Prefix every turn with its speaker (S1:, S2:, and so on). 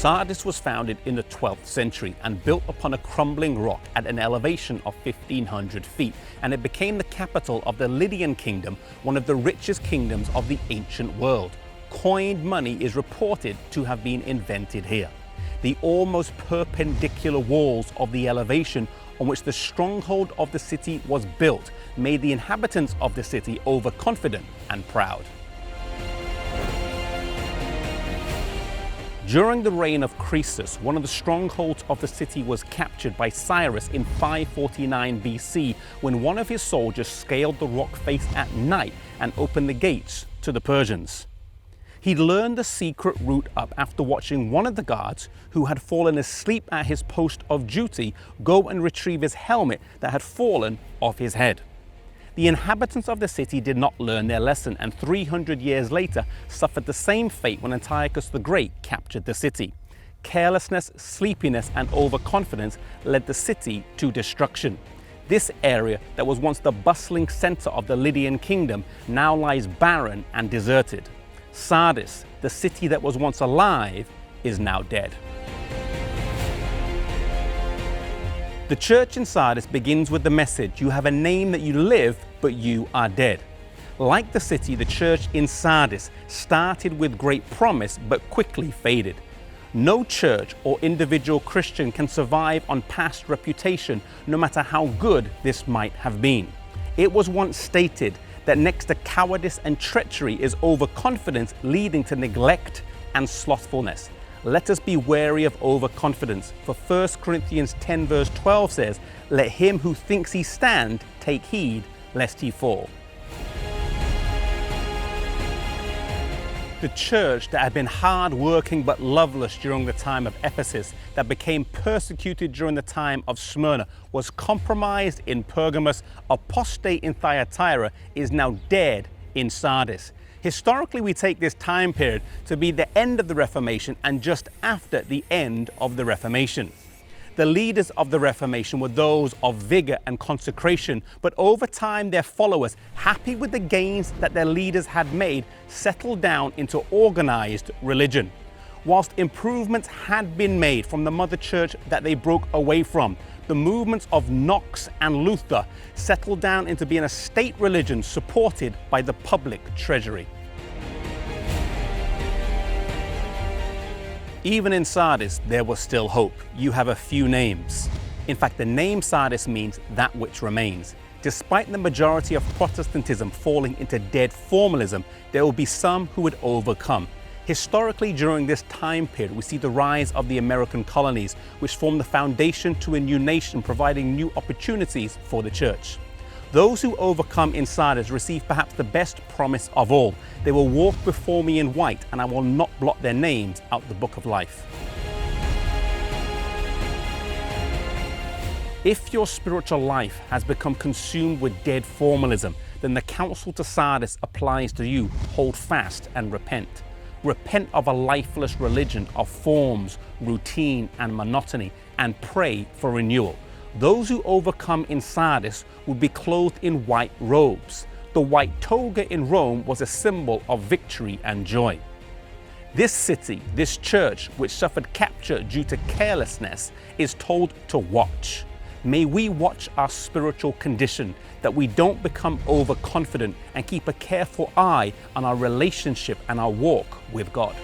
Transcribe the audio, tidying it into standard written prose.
S1: Sardis was founded in the 12th century and built upon a crumbling rock at an elevation of 1,500 feet, and it became the capital of the Lydian kingdom, one of the richest kingdoms of the ancient world. Coined money is reported to have been invented here. The almost perpendicular walls of the elevation on which the stronghold of the city was built made the inhabitants of the city overconfident and proud. During the reign of Croesus, one of the strongholds of the city was captured by Cyrus in 549 BC when one of his soldiers scaled the rock face at night and opened the gates to the Persians. He learned the secret route up after watching one of the guards, who had fallen asleep at his post of duty, go and retrieve his helmet that had fallen off his head. The inhabitants of the city did not learn their lesson, and 300 years later suffered the same fate when Antiochus the Great captured the city. Carelessness, sleepiness, and overconfidence led the city to destruction. This area that was once the bustling center of the Lydian kingdom now lies barren and deserted. Sardis, the city that was once alive, is now dead. The church in Sardis begins with the message, "You have a name that you live, but you are dead." Like the city, the church in Sardis started with great promise, but quickly faded. No church or individual Christian can survive on past reputation, no matter how good this might have been. It was once stated that next to cowardice and treachery is overconfidence, leading to neglect and slothfulness. Let us be wary of overconfidence, for 1 Corinthians 10 verse 12 says, "Let him who thinks he stand take heed lest he fall." The church that had been hard-working but loveless during the time of Ephesus, that became persecuted during the time of Smyrna, was compromised in Pergamos, apostate in Thyatira, is now dead in Sardis. Historically, we take this time period to be the end of the Reformation and just after the end of the Reformation. The leaders of the Reformation were those of vigor and consecration, but over time their followers, happy with the gains that their leaders had made, settled down into organized religion. Whilst improvements had been made from the mother church that they broke away from, the movements of Knox and Luther settled down into being a state religion supported by the public treasury. Even in Sardis, there was still hope. You have a few names. In fact, the name Sardis means that which remains. Despite the majority of Protestantism falling into dead formalism, there will be some who would overcome. Historically, during this time period, we see the rise of the American colonies, which form the foundation to a new nation, providing new opportunities for the church. Those who overcome in Sardis receive perhaps the best promise of all. They will walk before me in white, and I will not blot their names out the book of life. If your spiritual life has become consumed with dead formalism, then the counsel to Sardis applies to you. Hold fast and repent. Repent of a lifeless religion of forms, routine, and monotony, and pray for renewal. Those who overcome in Sardis would be clothed in white robes. The white toga in Rome was a symbol of victory and joy. This city, this church, which suffered capture due to carelessness, is told to watch. May we watch our spiritual condition, that we don't become overconfident, and keep a careful eye on our relationship and our walk with God.